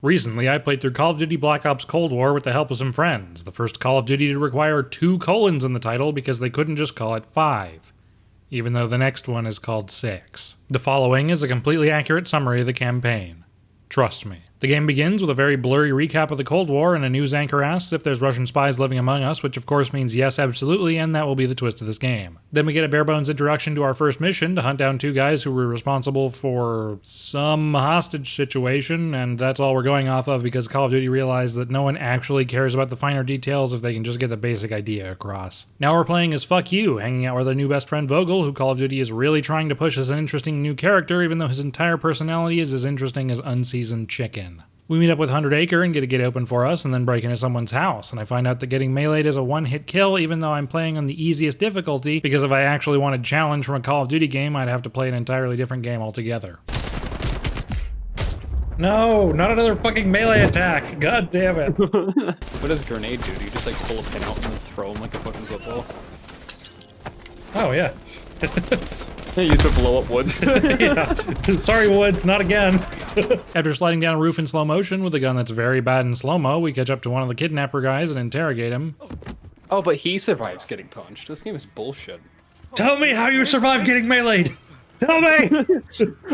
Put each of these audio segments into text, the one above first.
Recently, I played through Call of Duty Black Ops Cold War with the help of some friends, the first Call of Duty to require 2 colons in the title because they couldn't just call it 5, even though the next one is called 6. The following is a completely accurate summary of the campaign. Trust me. The game begins with a very blurry recap of the Cold War, and a news anchor asks if there's Russian spies living among us, which of course means yes, absolutely, and that will be the twist of this game. Then we get a bare-bones introduction to our first mission to hunt down 2 guys who were responsible for some hostage situation, and that's all we're going off of because Call of Duty realized that no one actually cares about the finer details if they can just get the basic idea across. Now we're playing as Fuck You, hanging out with our new best friend Vogel, who Call of Duty is really trying to push as an interesting new character, even though his entire personality is as interesting as unseasoned chicken. We meet up with 100 Acre and get a gate open for us and then break into someone's house, and I find out that getting meleeed is a one-hit kill even though I'm playing on the easiest difficulty, because if I actually wanted challenge from a Call of Duty game, I'd have to play an entirely different game altogether. No, not another fucking melee attack! God damn it! What does grenade do? Do you just like pull a pin out and then throw them like a fucking football? Oh yeah. You use to blow up woods. Yeah. Sorry, Woods, not again. After sliding down a roof in slow motion with a gun that's very bad in slow-mo, we catch up to one of the kidnapper guys and interrogate him. Oh, but he survives getting punched. This game is bullshit. Tell me how you survived getting meleeed! Tell me!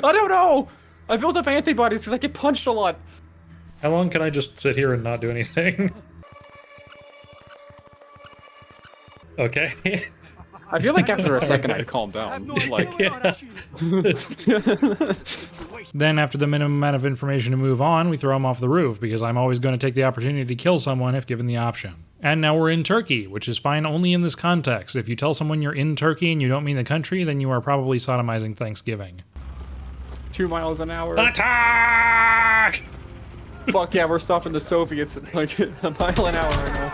I don't know! I built up antibodies because I get punched a lot. How long can I just sit here and not do anything? Okay. I feel like after a second I'd calm down. Like, yeah. Then, after the minimum amount of information to move on, we throw him off the roof, because I'm always going to take the opportunity to kill someone if given the option. And now we're in Turkey, which is fine only in this context. If you tell someone you're in Turkey and you don't mean the country, then you are probably sodomizing Thanksgiving. 2 miles an hour. Attack! Fuck yeah, we're stopping the Soviets at like a mile an hour right now.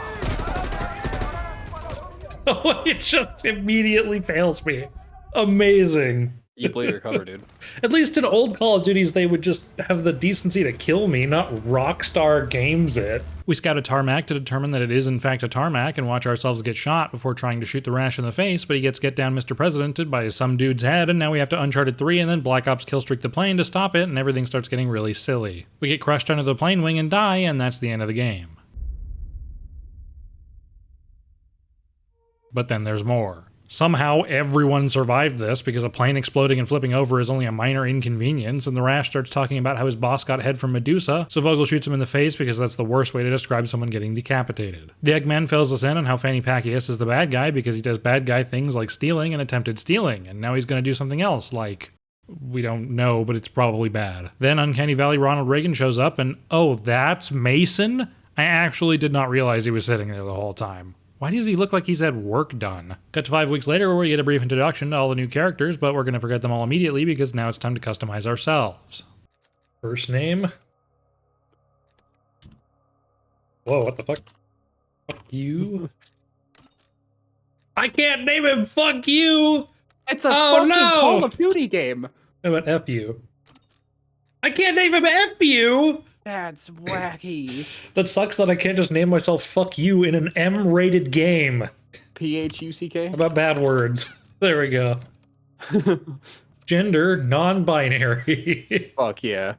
Oh, it just immediately fails me. Amazing. You play your cover, dude. At least in old Call of Duties, they would just have the decency to kill me, not Rockstar Games it. We scout a tarmac to determine that it is in fact a tarmac and watch ourselves get shot before trying to shoot the Rash in the face, but he gets get down Mr. Presidented by some dude's head, and now we have to Uncharted 3 and then Black Ops killstreak the plane to stop it, and everything starts getting really silly. We get crushed under the plane wing and die, and that's the end of the game. But then there's more. Somehow everyone survived this because a plane exploding and flipping over is only a minor inconvenience, and the Rash starts talking about how his boss got head from Medusa, so Vogel shoots him in the face because that's the worst way to describe someone getting decapitated. The Eggman fills us in on how Fanny Pacquias is the bad guy because he does bad guy things like stealing and attempted stealing, and now he's going to do something else like... we don't know, but it's probably bad. Then Uncanny Valley Ronald Reagan shows up and, oh, that's Mason? I actually did not realize he was sitting there the whole time. Why does he look like he's had work done? Cut to 5 weeks later where we get a brief introduction to all the new characters, but we're going to forget them all immediately because now it's time to customize ourselves. First name? Whoa, what the fuck? Fuck you? I can't name him Fuck You! It's a fucking Call of Duty game! How about F you? I can't name him F you! That's wacky. That sucks that I can't just name myself Fuck You in an M-rated game. P-H-U-C-K? How about bad words? There we go. Gender, non-binary. Fuck yeah.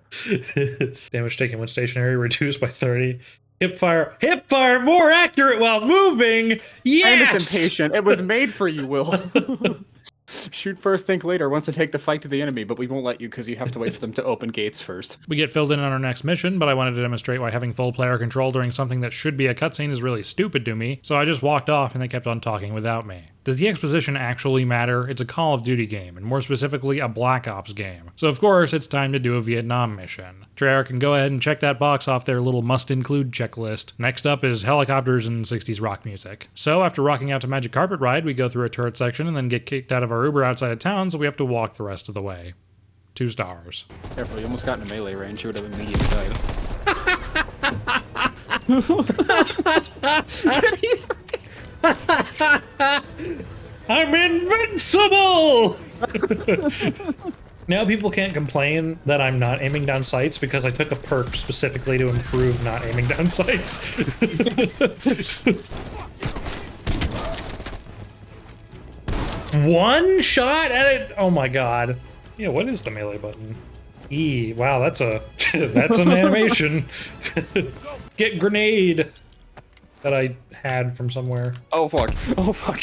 Damage taken when stationary reduced by 30. Hipfire more accurate while moving! Yes! And it's impatient. It was made for you, Will. Shoot first, think later. Once to take the fight to the enemy, but we won't let you because you have to wait for them to open gates first. We get filled in on our next mission, but I wanted to demonstrate why having full player control during something that should be a cutscene is really stupid to me, so I just walked off and they kept on talking without me. Does the exposition actually matter? It's a Call of Duty game, and more specifically a Black Ops game. So of course, it's time to do a Vietnam mission. Treyarch can go ahead and check that box off their little must-include checklist. Next up is helicopters and 60s rock music. So after rocking out to Magic Carpet Ride, we go through a turret section and then get kicked out of our Uber outside of town, so we have to walk the rest of the way. 2 stars. Careful, you almost got in a melee range. You would have immediately died. I'm invincible! Now people can't complain that I'm not aiming down sights because I took a perk specifically to improve not aiming down sights. One shot at it? Oh my god. Yeah, what is the melee button? Wow, that's that's an animation. Get grenade that I had from somewhere. Oh fuck. Oh fuck.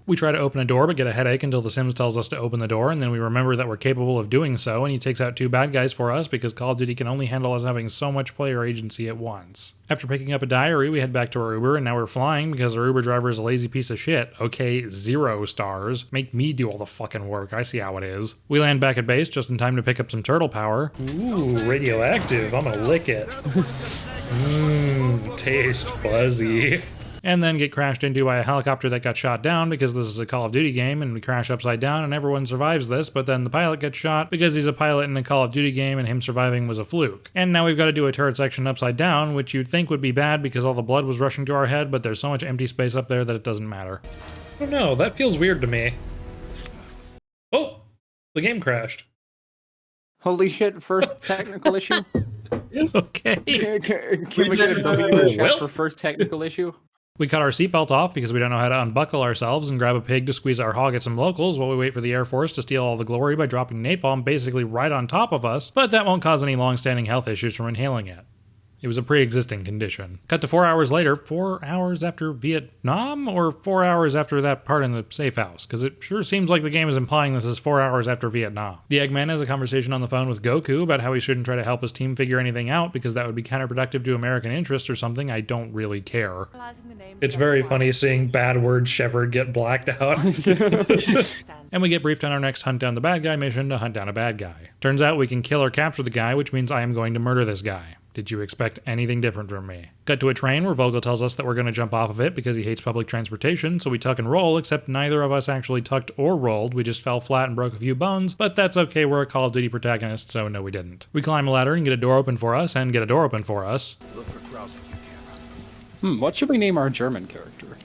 We try to open a door but get a headache until the Sims tells us to open the door, and then we remember that we're capable of doing so, and he takes out 2 bad guys for us because Call of Duty can only handle us having so much player agency at once. After picking up a diary, we head back to our Uber, and now we're flying because our Uber driver is a lazy piece of shit. Okay, 0 stars. Make me do all the fucking work. I see how it is. We land back at base just in time to pick up some turtle power. Ooh, radioactive. I'm gonna lick it. Mmm, taste fuzzy. And then get crashed into by a helicopter that got shot down because this is a Call of Duty game and we crash upside down and everyone survives this, but then the pilot gets shot because he's a pilot in a Call of Duty game and him surviving was a fluke. And now we've got to do a turret section upside down, which you'd think would be bad because all the blood was rushing to our head, but there's so much empty space up there that it doesn't matter. I don't know, that feels weird to me. Oh, the game crashed. Holy shit, first technical issue? Okay. Can we get a W in chat for first technical issue? We cut our seatbelt off because we don't know how to unbuckle ourselves and grab a pig to squeeze our hog at some locals while we wait for the Air Force to steal all the glory by dropping napalm basically right on top of us, but that won't cause any long-standing health issues from inhaling it. It was a pre-existing condition. Cut to 4 hours later, 4 hours after Vietnam, or 4 hours after that part in the safe house? Because it sure seems like the game is implying this is 4 hours after Vietnam. The Eggman has a conversation on the phone with Goku about how he shouldn't try to help his team figure anything out because that would be counterproductive to American interests or something. I don't really care. It's very funny seeing bad word Shepard get blacked out. And we get briefed on our next hunt down the bad guy mission to hunt down a bad guy. Turns out we can kill or capture the guy, which means I am going to murder this guy. Did you expect anything different from me? Cut to a train where Vogel tells us that we're going to jump off of it because he hates public transportation, so we tuck and roll, except neither of us actually tucked or rolled. We just fell flat and broke a few bones, but that's okay, we're a Call of Duty protagonist, so no we didn't. We climb a ladder and get a door open for us, and get a door open for us. Look for Kraus if you can. What should we name our German character?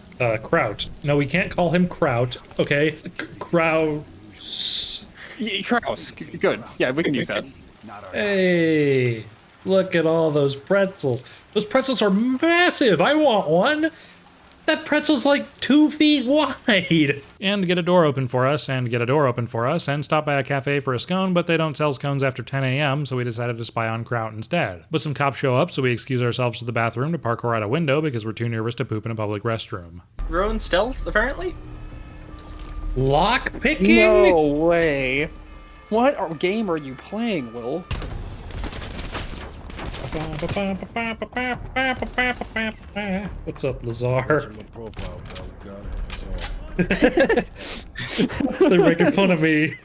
Kraut. No, we can't call him Kraut, okay? Kraus. Yeah, Kraus. Good. Yeah, we can use that. Hey, look at all those pretzels. Those pretzels are massive. I want one. That pretzel's like 2 feet wide. And get a door open for us, and get a door open for us, and stop by a cafe for a scone, but they don't sell scones after 10 a.m., so we decided to spy on Kraut instead. But some cops show up, so we excuse ourselves to the bathroom to parkour out a window because we're too nervous to poop in a public restroom. Ruin stealth, apparently? Lock picking? No way. What game are you playing, Will? What's up, Lazar? They're making fun of me.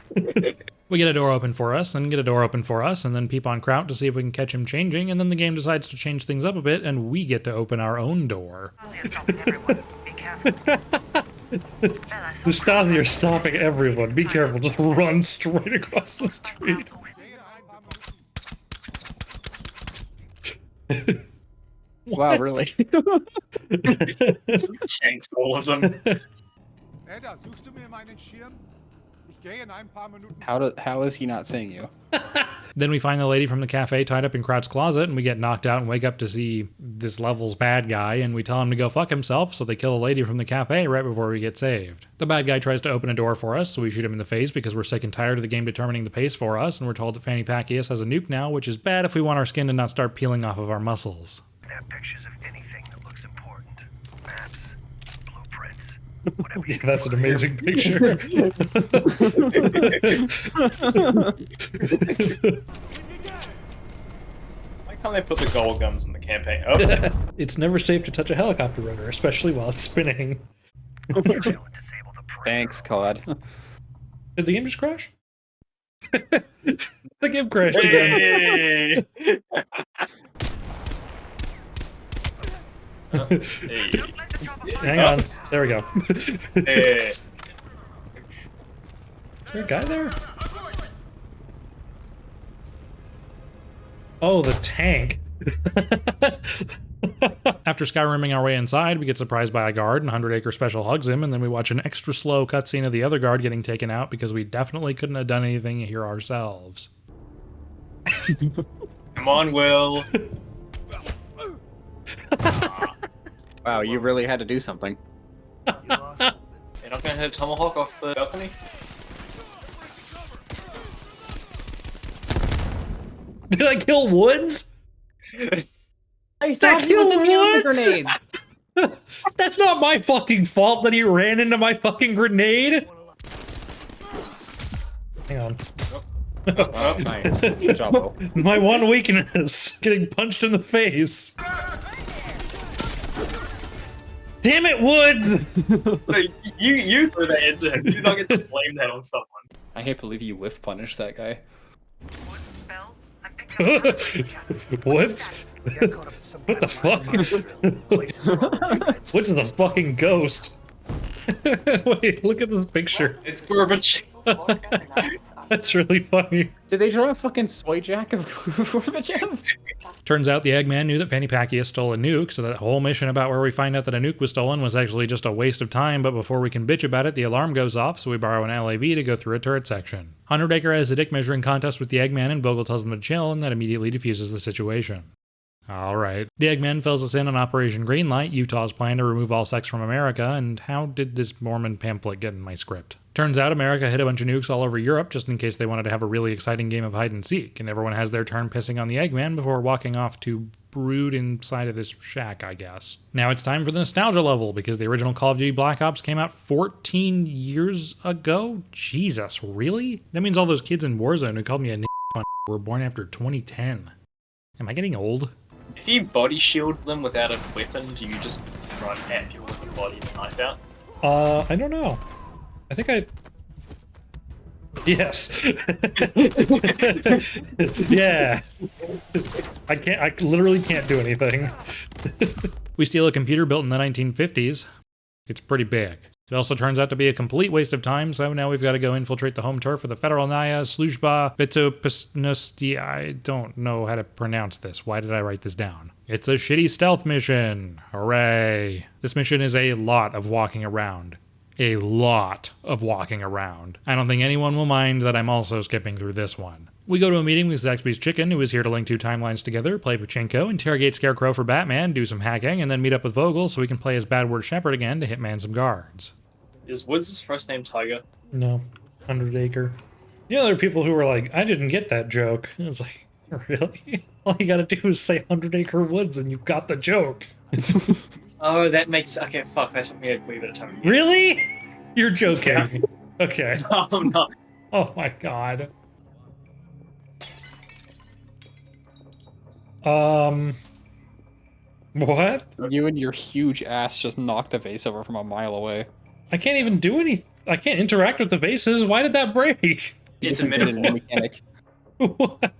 We get a door open for us, and get a door open for us, and then peep on Kraut to see if we can catch him changing, and then the game decides to change things up a bit, and we get to open our own door. The Stasi are stopping everyone. Be careful, just run straight across the street. Wow, really? Shanks all of them. How is he not seeing you? Then we find the lady from the cafe tied up in Kraut's closet, and we get knocked out and wake up to see this level's bad guy, and we tell him to go fuck himself, so they kill the lady from the cafe right before we get saved. The bad guy tries to open a door for us, so we shoot him in the face because we're sick and tired of the game determining the pace for us, and we're told that Fanny Pacquias has a nuke now, which is bad if we want our skin to not start peeling off of our muscles. There are pictures of anything that looks important. Maps, blueprints, whatever you Yeah, that's an amazing picture. Like how they put the gold gums in the campaign. Oh, It's never safe to touch a helicopter rotor, especially while it's spinning. Thanks, COD. Did the game just crash? The game crashed again. hey! Hey. Hang on. There we go. Hey. Is there a guy there? Oh, the tank. After skyrimming our way inside, we get surprised by a guard, and 100 Acre Special hugs him, and then we watch an extra slow cutscene of the other guard getting taken out because we definitely couldn't have done anything here ourselves. Come on, Will. Wow, you really had to do something. You're not gonna hit a tomahawk off the balcony? Did I kill Woods? I thought he was immune to grenades. That's not my fucking fault that he ran into my fucking grenade. Hang on. Oh, nice. Good job, Will. My one weakness, getting punched in the face. Damn it, Woods! You threw that into him. You do not get to blame that on someone. I can't believe you whiff punished that guy. What? What the fuck? What's the fucking ghost? Wait, look at this picture. It's Gorbachev. That's really funny. Did they draw a fucking soy jack of Gorbachev? Turns out the Eggman knew that Fanny Pacquiao stole a nuke, so that whole mission about where we find out that a nuke was stolen was actually just a waste of time, but before we can bitch about it, the alarm goes off, so we borrow an LAV to go through a turret section. Undertaker has a dick measuring contest with the Eggman, and Vogel tells them to chill, and that immediately diffuses the situation. Alright. The Eggman fills us in on Operation Greenlight, Utah's plan to remove all sex from America, and how did this Mormon pamphlet get in my script? Turns out America hid a bunch of nukes all over Europe just in case they wanted to have a really exciting game of hide and seek, and everyone has their turn pissing on the Eggman before walking off to brood inside of this shack, I guess. Now it's time for the nostalgia level, because the original Call of Duty Black Ops came out 14 years ago? Jesus, really? That means all those kids in Warzone who called me a were born after 2010. Am I getting old? If you body shield them without a weapon, do you just run at people with the body and knife out? I don't know. I think I... Yes. Yeah. I literally can't do anything. We steal a computer built in the 1950s. It's pretty big. It also turns out to be a complete waste of time, so now we've got to go infiltrate the home turf of the Federal Naya Sluzhba Bezopasnosti. I don't know how to pronounce this. Why did I write this down? It's a shitty stealth mission. Hooray. This mission is a lot of walking around. A lot of walking around. I don't think anyone will mind that I'm also skipping through this one. We go to a meeting with Zaxby's Chicken, who is here to link two timelines together, play Pachinko, interrogate Scarecrow for Batman, do some hacking, and then meet up with Vogel so we can play as Bad Word Shepherd again to hitman some guards. Is Woods' first name Tiger? No. 100 Acre. You know, there are people who were like, I didn't get that joke. I was like, really? All you gotta do is say 100 Acre Woods and you've got the joke. Oh, that makes... Okay, fuck, that took me a wee bit of time. Really? You're joking. Yeah. Okay. No, I'm not. Oh my god. What? You and your huge ass just knocked the vase over from a mile away. I can't even do any... I can't interact with the vases. Why did that break? It's a metaphor. Mechanic. What?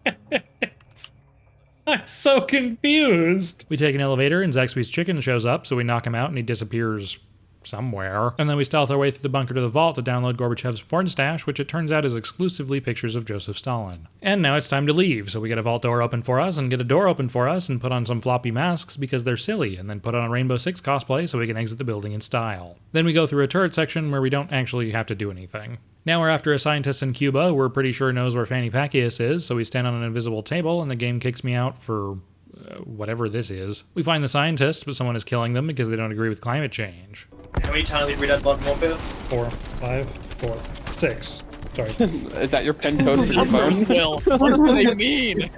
I'm so confused. We take an elevator and Zaxby's Chicken shows up, so we knock him out and he disappears somewhere. And then we stealth our way through the bunker to the vault to download Gorbachev's porn stash, which it turns out is exclusively pictures of Joseph Stalin. And now it's time to leave, so we get a vault door open for us and get a door open for us and put on some floppy masks because they're silly, and then put on a Rainbow Six cosplay so we can exit the building in style. Then we go through a turret section where we don't actually have to do anything. Now we're after a scientist in Cuba who we're pretty sure knows where Fanny Pacquiao is, so we stand on an invisible table and the game kicks me out for whatever this is. We find the scientists, but someone is killing them because they don't agree with climate change. How many times did you read out Blood Warfare? 4, 5, 4, 6. Sorry. Is that your pen code for your phone? Will. What do they mean?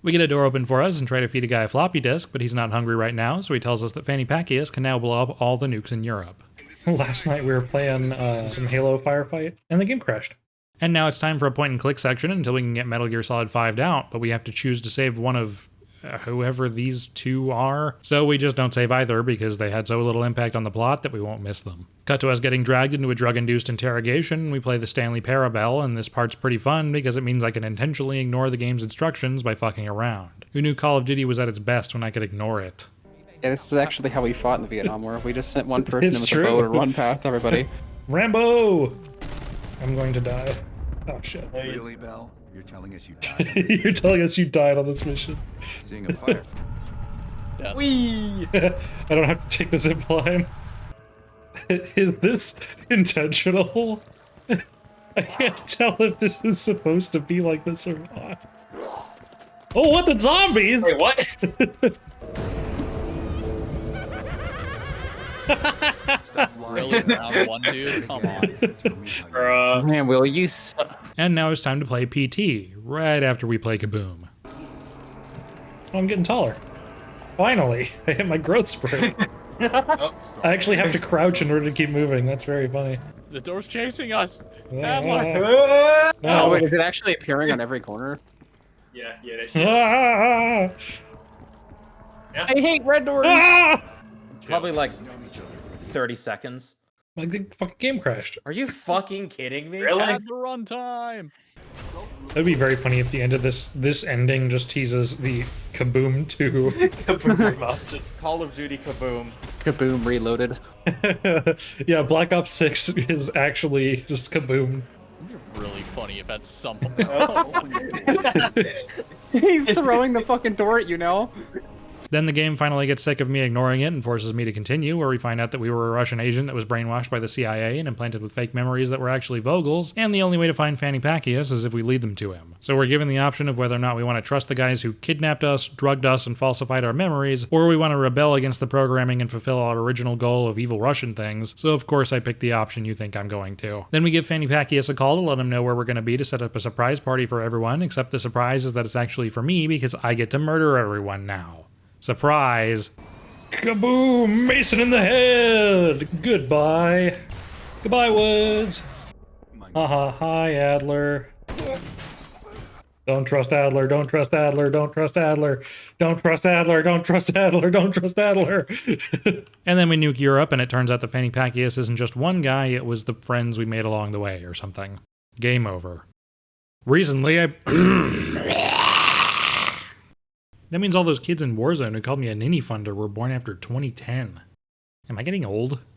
We get a door open for us and try to feed a guy a floppy disk, but he's not hungry right now, so he tells us that Fanny Pacquiao can now blow up all the nukes in Europe. Last night we were playing some Halo Firefight, and the game crashed. And now it's time for a point-and-click section until we can get Metal Gear Solid 5'd out, but we have to choose to save one of whoever these two are. So we just don't save either because they had so little impact on the plot that we won't miss them. Cut to us getting dragged into a drug-induced interrogation. We play the Stanley Parabell, and this part's pretty fun because it means I can intentionally ignore the game's instructions by fucking around. Who knew Call of Duty was at its best when I could ignore it? Yeah, this is actually how we fought in the Vietnam War. We just sent one person It's in with true. a bow to run past everybody. Rambo! I'm going to die. Oh shit. Really, Bell? You're telling us you died? You're telling us you died on this mission. Seeing a fire. Whee! I don't have to take the zip line. Is this intentional? I can't tell if this is supposed to be like this or not. Oh, what the zombies? Wait, what? Really? Round one, dude? Come on. Man, Will, you suck. And now it's time to play PT, right after we play Kaboom. Oh, I'm getting taller. Finally, I hit my growth spurt. Oh, I actually have to crouch in order to keep moving. That's very funny. The door's chasing us. Ah. Oh, No. wait, is it actually appearing on every corner? yeah, that hits. Ah. I hate red doors! Ah. Probably like 30 seconds. Like the fucking game crashed. Are you fucking kidding me? Really? At the runtime. That'd be very funny if the end of this ending just teases the Kaboom 2. Remastered. Call of Duty Kaboom. Kaboom, reloaded. Yeah, Black Ops 6 is actually just Kaboom. It'd be really funny if at some He's throwing the fucking door at you now. Then the game finally gets sick of me ignoring it and forces me to continue, where we find out that we were a Russian agent that was brainwashed by the CIA and implanted with fake memories that were actually Vogel's, and the only way to find Fanny Pacquias is if we lead them to him. So we're given the option of whether or not we want to trust the guys who kidnapped us, drugged us, and falsified our memories, or we want to rebel against the programming and fulfill our original goal of evil Russian things, so of course I picked the option you think I'm going to. Then we give Fanny Pacquias a call to let him know where we're going to be to set up a surprise party for everyone, except the surprise is that it's actually for me because I get to murder everyone now. Surprise! Kaboom! Mason in the head! Goodbye. Goodbye, Woods. Haha, hi, Adler. Don't trust Adler, don't trust Adler, don't trust Adler, don't trust Adler, don't trust Adler, don't trust Adler. And then we nuke Europe, and it turns out that Fanny Pacquias isn't just one guy, it was the friends we made along the way or something. Game over. Recently, That means all those kids in Warzone who called me a ninny funder were born after 2010. Am I getting old?